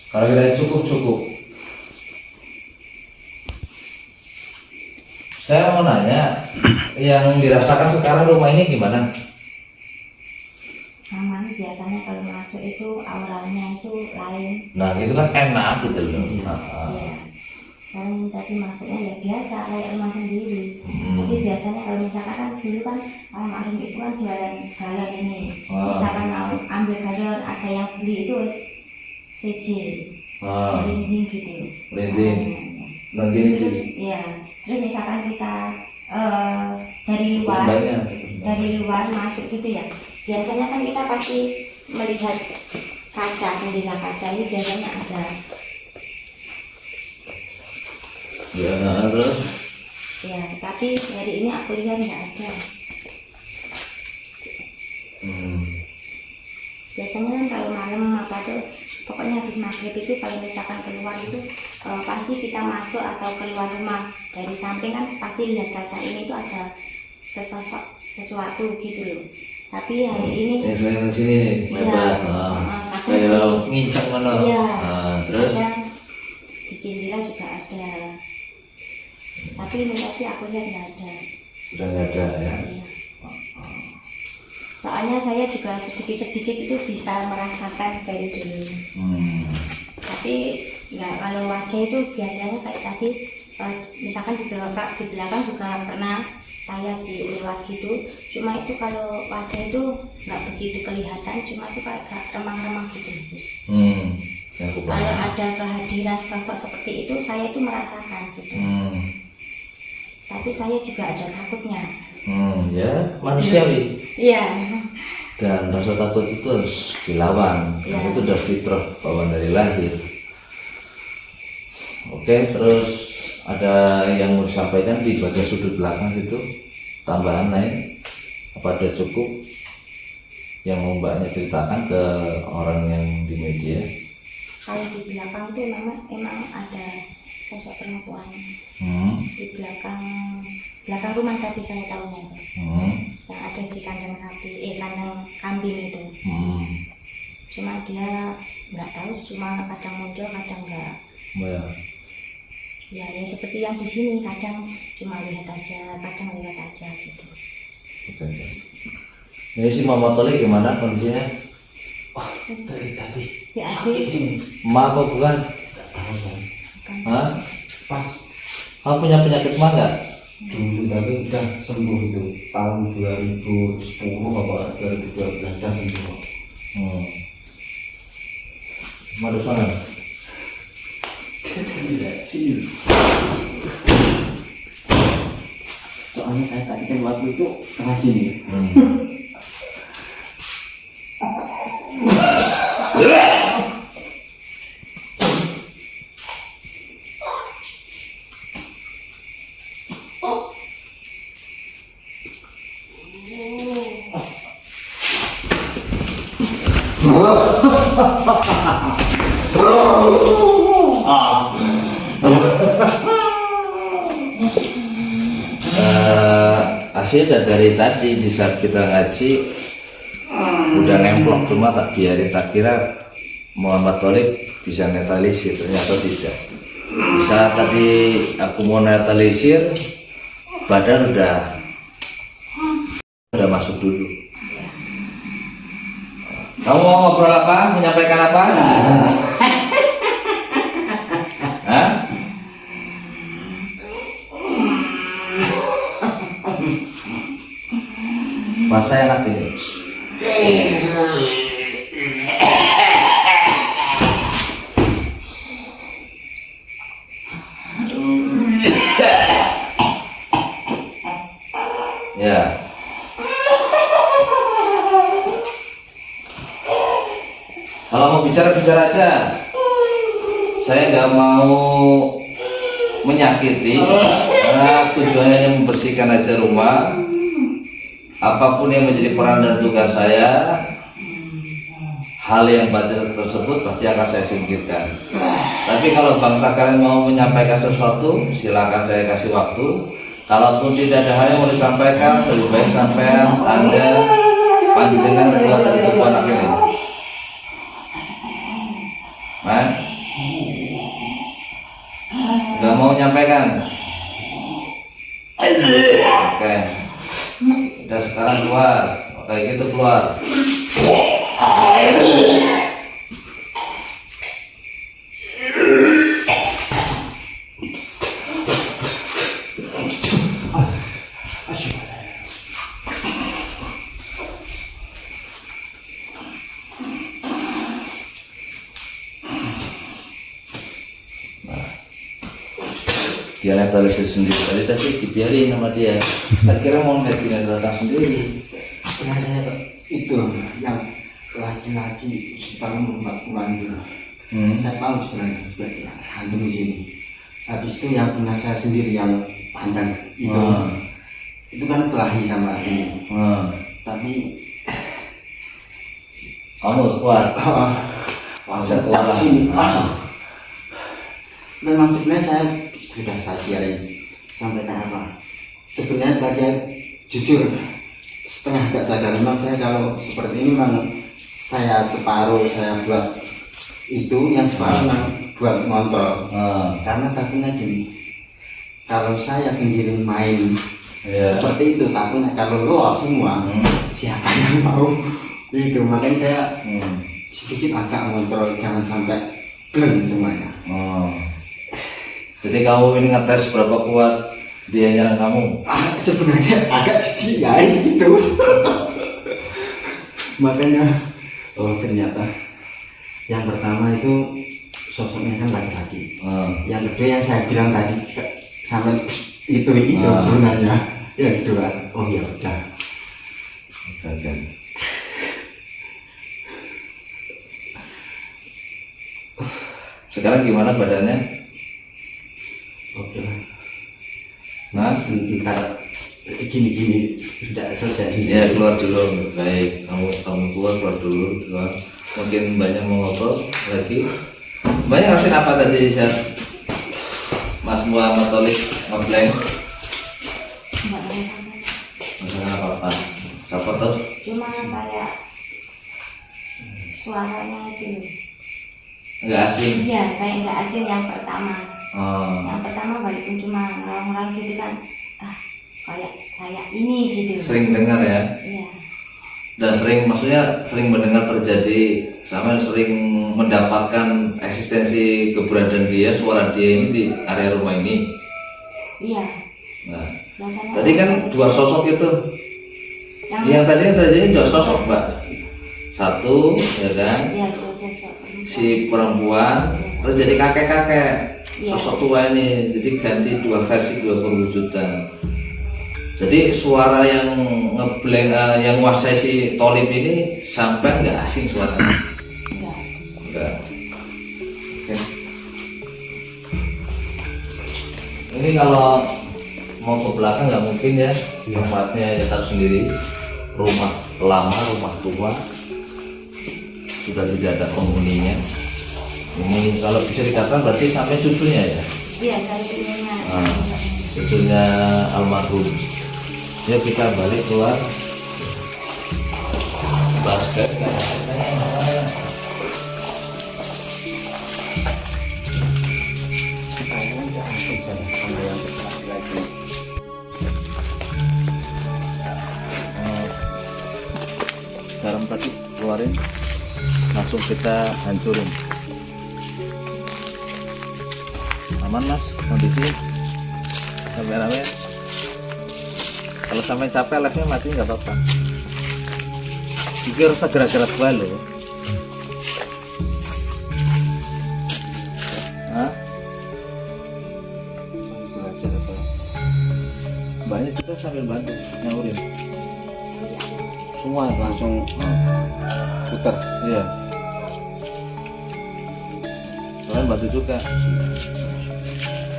Kalau kira cukup. Saya mau nanya, yang dirasakan sekarang rumah ini gimana? Aman, biasanya kalau masuk itu auranya itu lain. Nah, itu kan enak gitu loh. Iya. Kan tadi masuknya ya biasa kayak rumah sendiri. Tapi biasanya kalau misalkan kan dulu kan almarhum itu kan jualan galon ini. Misalkan mau ambil galon ada yang beli itu wis CJ. Merinding gitu. Merinding. Nah, gini Terus ya, terus misalkan kita dari luar masuk gitu ya. Biasanya kan kita pasti melihat kaca, jendela kaca ini biasanya ada. ya, terus Ya, tapi hari ini aku lihat nggak ada. Biasanya kan kalau malam apa tuh, pokoknya habis maghrib itu kalau misalkan keluar itu pasti kita masuk atau keluar rumah dari samping kan pasti lihat kaca ini itu ada sesuatu gitu loh. Tapi hari ini saya di sini nih, lebar. Kayak ngincang mana? Iya. Terus Ada di Cindila juga ada, tapi ini tadi aku lihat nggak ada. Sudah nggak ada ya. Iya. Soalnya saya juga sedikit-sedikit itu bisa merasakan dari dulu. Tapi nggak, kalau wajah itu biasanya kayak tadi, misalkan di belakang juga pernah saya dilewat gitu. Cuma itu kalau wajah itu nggak begitu kelihatan, cuma itu kayak remang-remang gitu. Kalau ada kehadiran sosok seperti itu, saya itu merasakan gitu. Tapi saya juga ada takutnya. Ya manusiawi. Iya. Dan rasa takut itu harus dilawan. Ya. Itu udah fitrah bawaan dari lahir. Oke, terus ada yang mau disampaikan di bagian sudut belakang itu, tambahan lain? Apa ada cukup yang mau mbaknya ceritakan ke orang yang di media? Kalau di belakang itu emang ada sosok perempuan. Di belakang rumah tadi saya tahunya itu. Yang ada di kandang sapi, kandang kambing itu. Cuma dia nggak tahu, cuma kadang muncul kadang enggak. Ya seperti yang di sini, kadang cuma lihat aja, kadang lihat aja gitu. Ini si Mama Toli gimana kondisinya? Dari tadi Ya adik, sini Ma apa bukan? tahu saya Hah? pas Kamu punya penyakit ma nggak? dulu, tapi udah sembuh itu tahun 2010 apa 2012 udah sembuh. Madu sana. Tidak sini. Soalnya saya tadi kan waktu itu tengah sini. Hasil dari tadi di saat kita ngaji udah nemplok, cuma tak biarin, tak kira Muhammad Tholik bisa netralisir, ternyata tidak. Bisa tadi aku mau netralisir, badan udah masuk dulu. Kamu mau ngobrol apa? Menyampaikan apa? Hah? Masa enak ini. Ya. Kalau mau bicara aja. Saya nggak mau menyakiti, karena tujuannya hanya membersihkan aja rumah. Apapun yang menjadi peran dan tugas saya, hal yang batil tersebut pasti akan saya singkirkan. Tapi kalau bangsa kalian mau menyampaikan sesuatu, silakan saya kasih waktu. Kalaupun tidak ada hal yang mau disampaikan, lebih baik sampean Anda panjenengan keluar dari tubuh anak ini. Man? Gak mau menyampaikan? Oke. Udah sekarang keluar. Kayak gitu keluar. Dia netralisir sendiri tadi dibiarin sama dia. Tak kira mau netralisir sendiri. Sebenarnya itu yang laki-laki sekitar umur 40-an itu. Saya tahu sebenarnya sebagai hantu di sini. Habis itu yang punya saya sendiri yang panjang itu kan kelahi sama ini. Tapi kamu kuat. Saya kuat sini. Memang sebenarnya saya sudah saya biarin sampai apa. Sebenarnya bagian jujur setengah gak sadar, memang saya kalau seperti ini memang saya separuh saya buat itu, yang separuh memang buat ngontrol. Ah, Karena takutnya gini, kalau saya sendiri main iya. seperti itu, takutnya kalau lolos semua, siapa yang mau? Itu makanya saya sedikit agak ngontrol, jangan sampai blank semuanya. Oh. Jadi kamu ini ngetes berapa kuat dia nyerang kamu? Sebenarnya agak sedikit ya itu. Makanya, oh ternyata yang pertama itu sosoknya kan laki-laki. Yang kedua yang saya bilang tadi sampai itu sebenarnya. Yang kedua, oh ya udah. Oke. Sekarang gimana badannya? Oke lah. Nah, Ntar gini sudah selesai. ya keluar dulu. Baik, kamu keluar dulu. Keluar. Mungkin banyak mau ngobrol lagi. Banyak ngasih apa tadi Syed? Mas Muhammad Tolik ngeblank. Nggak ada sampai. Masalah apa-apa. Siapa tuh? Cuma kayak suaranya itu. Nggak asing. Iya, kayak nggak asing yang pertama. Oh. Yang pertama walaupun cuma ngerang-ngerang gitu kan, kayak ini gitu. Sering dengar ya? Iya. Dan maksudnya sering mendengar terjadi, sama sering mendapatkan eksistensi keberadaan dia, suara dia ini di area rumah ini. Iya. Nah, Biasanya tadi kan dua sosok itu. Yang tadi terjadi dua sosok, Mbak. Satu, ya kan? Iya, sosok Si perempuan, terus jadi kakek-kakek. Iya. Sosok tua ini, jadi ganti dua versi, dua perwujudan. Jadi suara yang ngeblank, yang nguasai si Tolip ini sampai nggak asing suaranya. Enggak. Oke. Ini kalau mau ke belakang nggak mungkin ya, tempatnya ya tahu sendiri. Rumah lama, rumah tua, sudah tidak ada penghuninya. Ini kalau bisa dikatakan berarti sampai cucunya ya. Iya, saya punya. Cucunya almarhum. Yuk kita balik keluar. Basket kan. Garam tadi keluarin, langsung kita hancurin. Aman mas, kondisi rame-rame. Kalau sampai capek live-nya mati nggak apa-apa. Ini harus gerak-gerak balik. Hah? Banyak juga sambil bantu nyaurin. Semua langsung putar. Iya. Kalian bantu juga.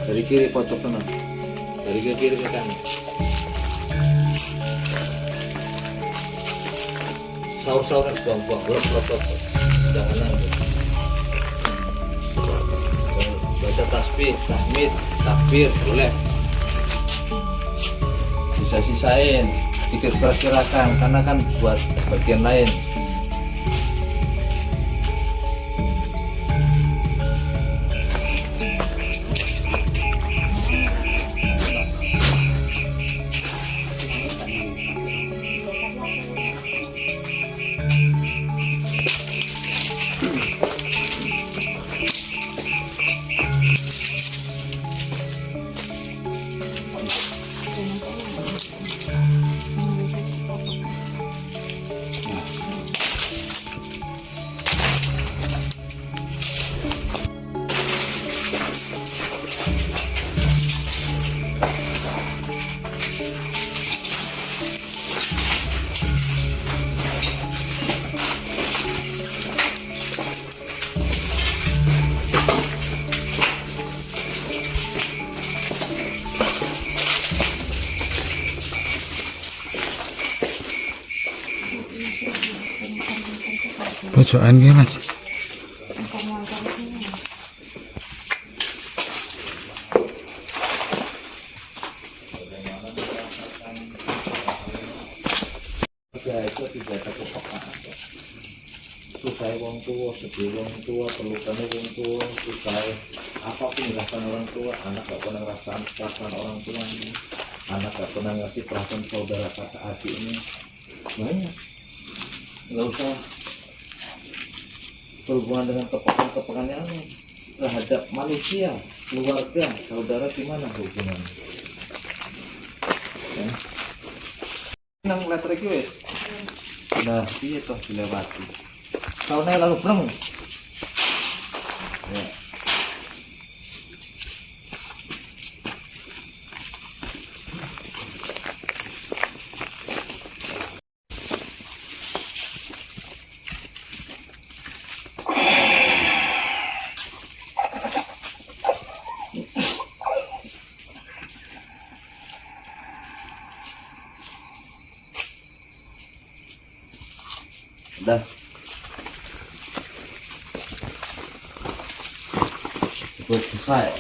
Dari kiri pojok kanan. Dari kiri ke kanan. Saur-saur buang-buang, blok. Jangan nangis. Baca tasbih, tahmid, takbir, boleh. Bisa sisain, dikira-kirakan, karena kan buat bagian lain. Pojokan ki mas. Itu tidak ada kepekaan. Tuh susah wong tua, sedih wong tua, pelukannya wong tua, susah apapun dirasakan orang tua. Anak gak pernah ngerasakan perasaan orang tua ini. Anak gak pernah ngerti perasaan saudara kakak adik ini. Banyak. Nggak usah berhubungan dengan kepekaan yang terhadap manusia, keluarga, saudara, gimana hubungan? Ya. Nang letter iki wis. Nah, piye toh dilewati. Tahunnya lalu breng. Ya. Udah. Cukup selesai.